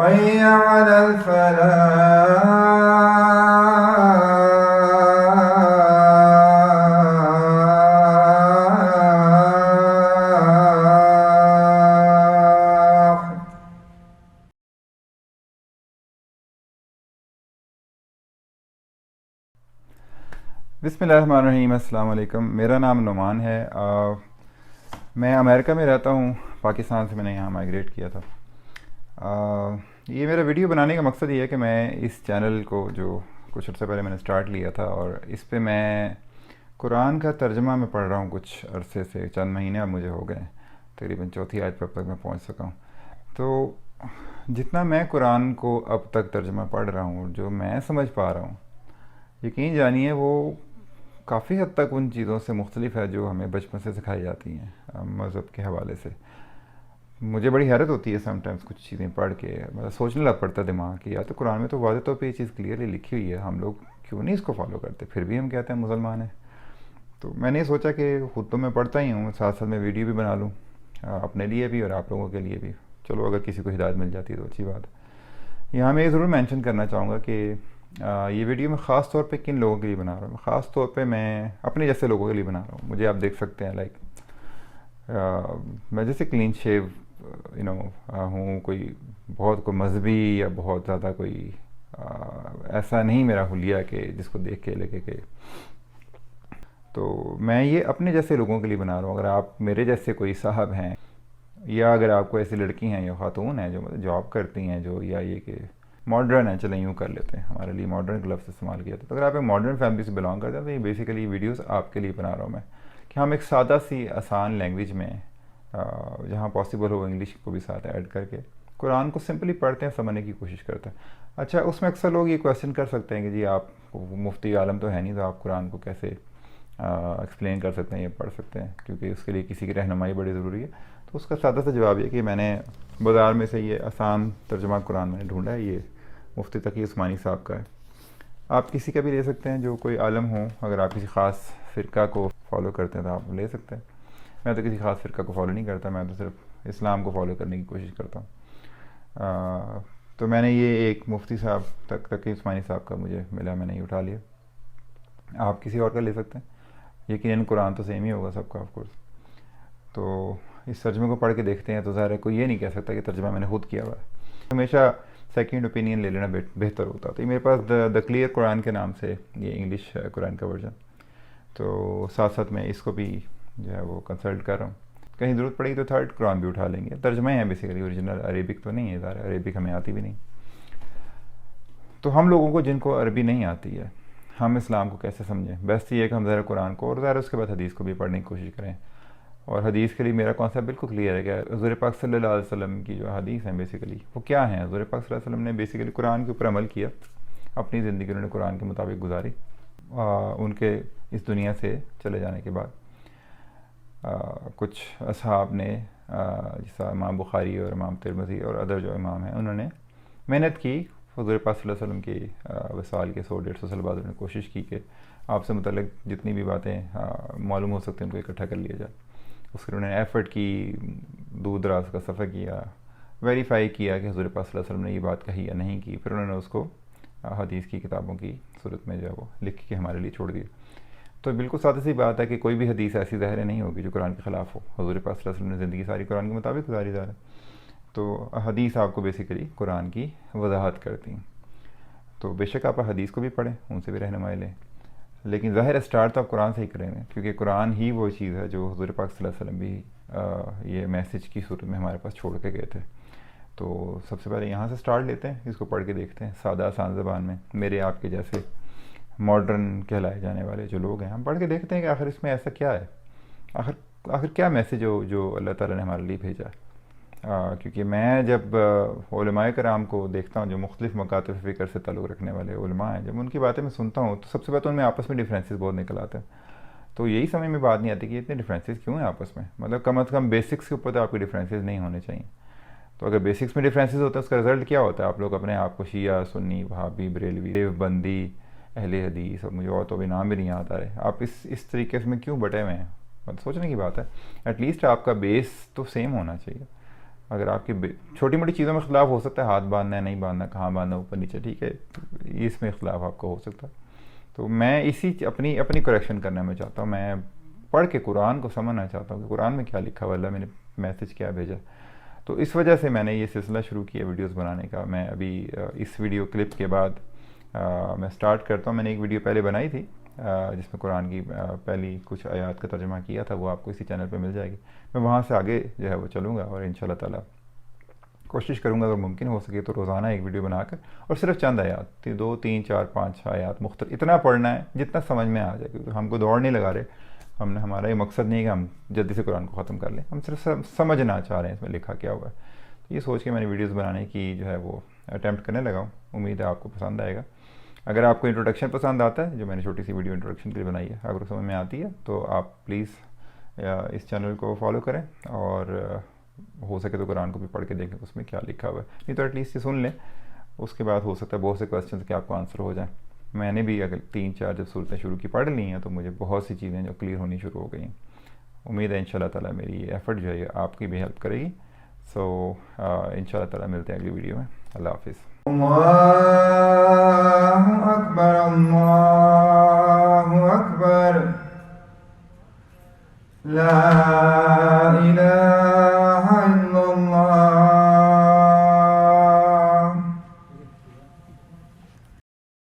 حي على الفلاح. بسم اللہ الرحمن الرحیم، السلام علیکم۔ میرا نام نعمان ہے۔ میں امریکہ میں رہتا ہوں، پاکستان سے میں نے یہاں مائیگریٹ کیا تھا۔ یہ میرا ویڈیو بنانے کا مقصد یہ ہے کہ میں اس چینل کو جو کچھ عرصے پہلے میں نے سٹارٹ لیا تھا، اور اس پہ میں قرآن کا ترجمہ میں پڑھ رہا ہوں کچھ عرصے سے، چند مہینے اب مجھے ہو گئے ہیں، تقریباً چوتھی آیت پر اب تک میں پہنچ سکا ہوں۔ تو جتنا میں قرآن کو اب تک ترجمہ پڑھ رہا ہوں، جو میں سمجھ پا رہا ہوں، یقین جانیے وہ کافی حد تک ان چیزوں سے مختلف ہے جو ہمیں بچپن سے سکھائی جاتی ہیں مذہب کے حوالے سے۔ مجھے بڑی حیرت ہوتی ہے سم ٹائمز کچھ چیزیں پڑھ کے، مطلب سوچنے لگ پڑتا ہے دماغ کہ یا تو قرآن میں تو واضح طور پہ یہ چیز کلیئرلی لکھی ہوئی ہے، ہم لوگ کیوں نہیں اس کو فالو کرتے، پھر بھی ہم کہتے ہیں مسلمان ہیں۔ تو میں نے سوچا کہ خود تو میں پڑھتا ہی ہوں، ساتھ ساتھ میں ویڈیو بھی بنا لوں، اپنے لیے بھی اور آپ لوگوں کے لیے بھی، چلو اگر کسی کو ہدایت مل جاتی ہے تو اچھی بات ہے۔ یہاں میں یہ ضرور مینشن کرنا چاہوں گا کہ یہ ویڈیو میں خاص طور پہ کن لوگوں کے لیے بنا رہا ہوں، خاص طور پہ میں اپنے جیسے لوگوں کے لیے بنا رہا ہوں۔ مجھے آپ دیکھ سکتے ہیں لائک میں جیسے کلین شیو ہوں، کوئی بہت کوئی مذہبی یا بہت زیادہ کوئی ایسا نہیں میرا حلیہ کہ جس کو دیکھ کے لگے کہ، تو میں یہ اپنے جیسے لوگوں کے لیے بنا رہا ہوں۔ اگر آپ میرے جیسے کوئی صاحب ہیں، یا اگر آپ کو ایسی لڑکی ہیں یا خاتون ہیں جو جاب کرتی ہیں، جو یا یہ کہ ماڈرن ہے، چلیں یوں کر لیتے ہیں، ہمارے لیے ماڈرن کا لفظ استعمال کیا تھا، تو اگر آپ ایک ماڈرن فیملی سے بلانگ کرتے ہیں تو یہ بیسیکلی ویڈیوز آپ کے لیے بنا رہا ہوں میں، کہ ہم ایک سادہ سی آسان لینگویج میں جہاں پاسبل ہو انگلش کو بھی ساتھ ایڈ کر کے قرآن کو سمپلی پڑھتے ہیں، سمجھنے کی کوشش کرتے ہیں۔ اچھا، اس میں اکثر لوگ یہ کویشچن کر سکتے ہیں کہ جی آپ مفتی عالم تو ہے نہیں، تو آپ قرآن کو کیسے ایکسپلین کر سکتے ہیں یا پڑھ سکتے ہیں، کیونکہ اس کے لیے کسی کی رہنمائی بڑی ضروری ہے۔ تو اس کا سادہ سا جواب یہ کہ میں نے بازار میں سے یہ آسان ترجمہ قرآن میں نے ڈھونڈا ہے، یہ مفتی تقی عثمانی صاحب کا ہے۔ آپ کسی کا بھی لے سکتے ہیں جو کوئی عالم ہو، اگر آپ کسی خاص فرقہ کو فالو کرتے ہیں تو آپ لے سکتے ہیں۔ میں تو کسی خاص فرقہ کو فالو نہیں کرتا، میں تو صرف اسلام کو فالو کرنے کی کوشش کرتا ہوں۔ تو میں نے یہ ایک مفتی صاحب تقی عثمانی صاحب کا مجھے ملا، میں نے یہ اٹھا لیا۔ آپ کسی اور کا لے سکتے ہیں، یقیناً قرآن تو سیم ہی ہوگا سب کا آف کورس۔ تو اس ترجمے کو پڑھ کے دیکھتے ہیں تو ظاہر ہے کوئی یہ نہیں کہہ سکتا کہ ترجمہ میں نے خود کیا ہوا ہے، ہمیشہ سیکنڈ اوپینین لے لینا بہتر ہوتا۔ تو یہ میرے پاس دا کلیئر قرآن کے نام سے یہ انگلش قرآن کا ورژن، تو ساتھ ساتھ میں اس کو بھی جو ہے وہ کنسلٹ کر رہا ہوں، کہیں ضرورت پڑے گی تو تھرڈ قرآن بھی اٹھا لیں گے۔ ترجمہ ہیں بیسیکلی، اوریجنل عربک تو نہیں ہے، ظاہر عربک ہمیں آتی بھی نہیں۔ تو ہم لوگوں کو جن کو عربی نہیں آتی ہے، ہم اسلام کو کیسے سمجھیں؟ بیسٹ یہ ہے کہ ہم ظاہر قرآن کو اور ظاہر اس کے بعد حدیث کو بھی پڑھنے کی کوشش کریں۔ اور حدیث کے لیے میرا کانسیپٹ بالکل کلیئر ہے کہ حضور پاک صلی اللہ علیہ وسلم کی جو حدیث ہیں بیسیکلی وہ کیا ہیں۔ حضور پاک صلی اللہ علیہ وسلم نے بیسیکلی قرآن کے اوپر عمل کیا، اپنی زندگی انہوں نے قرآن کے مطابق گزاری۔ ان کے اس دنیا سے چلے جانے کے بعد کچھ اصحاب نے، جیسا امام بخاری اور امام ترمذی اور ادر جو امام ہیں، انہوں نے محنت کی، حضور پاک صلی اللہ علیہ وسلم کی وصال کے 100-150 سال بعد انہوں نے کوشش کی کہ آپ سے متعلق جتنی بھی باتیں معلوم ہو سکتے ہیں ان کو اکٹھا کر لیا جائے۔ اس کے انہوں نے ایفرٹ کی، دور دراز کا سفر کیا، ویریفائی کیا کہ حضور پاک صلی اللہ علیہ وسلم نے یہ بات کہی یا نہیں کی، پھر انہوں نے اس کو حدیث کی کتابوں کی صورت میں جو ہے وہ لکھ کے ہمارے لیے چھوڑ دیا۔ تو بالکل سادہ سی بات ہے کہ کوئی بھی حدیث ایسی ظاہر نہیں ہوگی جو قرآن کے خلاف ہو۔ حضور پاک صلی اللہ علیہ وسلم نے زندگی ساری قرآن کے مطابق گزاری ہے، تو حدیث آپ کو بیسیکلی قرآن کی وضاحت کرتی ہیں۔ تو بے شک آپ حدیث کو بھی پڑھیں، ان سے بھی رہنمائی لیں، لیکن ظاہر اسٹارٹ تو آپ قرآن سے ہی کریں گے، کیونکہ قرآن ہی وہ چیز ہے جو حضور پاک صلی اللہ علیہ وسلم بھی یہ میسج کی صورت میں ہمارے پاس چھوڑ کے گئے تھے۔ تو سب سے پہلے یہاں سے سٹارٹ لیتے ہیں، اس کو پڑھ کے دیکھتے ہیں سادہ آسان زبان میں، میرے آپ کے جیسے ماڈرن کہلائے جانے والے جو لوگ ہیں، ہم پڑھ کے دیکھتے ہیں کہ آخر اس میں ایسا کیا ہے، آخر کیا میسج ہو جو اللہ تعالیٰ نے ہمارے لیے بھیجا ہے۔ کیونکہ میں جب علماء کرام کو دیکھتا ہوں جو مختلف مکاتب فکر سے تعلق رکھنے والے علماء ہیں، جب ان کی باتیں میں سنتا ہوں تو سب سے پہلے تو ان میں آپس میں ڈفرینسز بہت نکل آتے ہیں۔ تو یہی سمجھ میں بات نہیں آتی کہ اتنے ڈفرینسز کیوں ہیں آپس میں، مطلب کم از کم بیسکس کے اوپر تو آپ کے ڈفرینسز نہیں ہونے چاہیے۔ تو اگر بیسکس میں ڈفرینسز ہوتے ہیں، اس کا رزلٹ کیا ہوتا ہے؟ آپ لوگ اپنے آپ کو شیعہ، سنی، وہابی، بریلوی، دیوبندی، اہل حدیث، اور مجھے اور تو ابھی نام بھی نہیں یاد آ رہے، آپ اس طریقے سے کیوں بٹے ہوئے ہیں؟ مطلب سوچنے کی بات ہے، ایٹ لیسٹ آپ کا بیس تو سیم ہونا چاہیے۔ اگر آپ کی چھوٹی موٹی چیزوں میں اختلاف ہو سکتا ہے، ہاتھ باندھنا ہے نہیں باندھنا، کہاں باندھنا اوپر نیچے، ٹھیک ہے، اس میں اختلاف آپ کو ہو سکتا ہے. تو میں اسی اپنی کریکشن کرنا میں چاہتا ہوں. میں پڑھ کے قرآن کو سمجھنا چاہتا ہوں کہ قرآن میں کیا لکھا ہوا، اللہ میں نے میسج کیا بھیجا. تو اس وجہ سے میں نے یہ سلسلہ شروع کیا ویڈیوز بنانے کا. میں ابھی اس ویڈیو کلپ کے بعد میں سٹارٹ کرتا ہوں. میں نے ایک ویڈیو پہلے بنائی تھی جس میں قرآن کی پہلی کچھ آیات کا ترجمہ کیا تھا، وہ آپ کو اسی چینل پہ مل جائے گی. میں وہاں سے آگے جو ہے وہ چلوں گا، اور ان شاء اللہ تعالیٰ کوشش کروں گا اگر ممکن ہو سکے تو روزانہ ایک ویڈیو بنا کر، اور صرف چند آیات، 2 3 4 5 آیات مختلف، اتنا پڑھنا ہے جتنا سمجھ میں آ جائے. کیونکہ ہم کو دوڑ نہیں لگا رہے، ہمارا یہ مقصد نہیں ہے کہ ہم جلدی سے قرآن کو ختم کر لیں، ہم صرف سمجھنا چاہ رہے ہیں اس میں لکھا کیا ہوا ہے. یہ سوچ کے میں نے ویڈیوز بنانے کی جو ہے وہ اٹیمپٹ کرنے لگا ہوں. امید ہے آپ کو پسند آئے گا. اگر آپ کو انٹروڈکشن پسند آتا ہے، جو میں نے چھوٹی سی ویڈیو انٹروڈکشن کے لیے بنائی ہے، اگر سمجھ میں آتی ہے تو آپ پلیز اس چینل کو فالو کریں، اور ہو سکے تو قرآن کو بھی پڑھ کے دیکھیں اس میں کیا لکھا ہوا ہے. نہیں تو ایٹ لیسٹ یہ سن لیں، اس کے بعد ہو سکتا ہے بہت سے کویسچنس کے آپ کو آنسر ہو جائیں. میں نے بھی اگر 3 4 جب صورتیں شروع کی پڑھ لی ہیں تو مجھے بہت سی چیزیں جو کلیئر ہونی شروع ہو گئی ہیں. امید ہے ان شاء اللہ تعالیٰ میری یہ ایفرٹ جو ہے آپ کی بھی ہیلپ کرے گی. سو ان شاء اللہ تعالیٰ ملتے ہیں اگلی ویڈیو میں. اللہ حافظ. اللہ اکبر، اللہ اکبر، لا الہ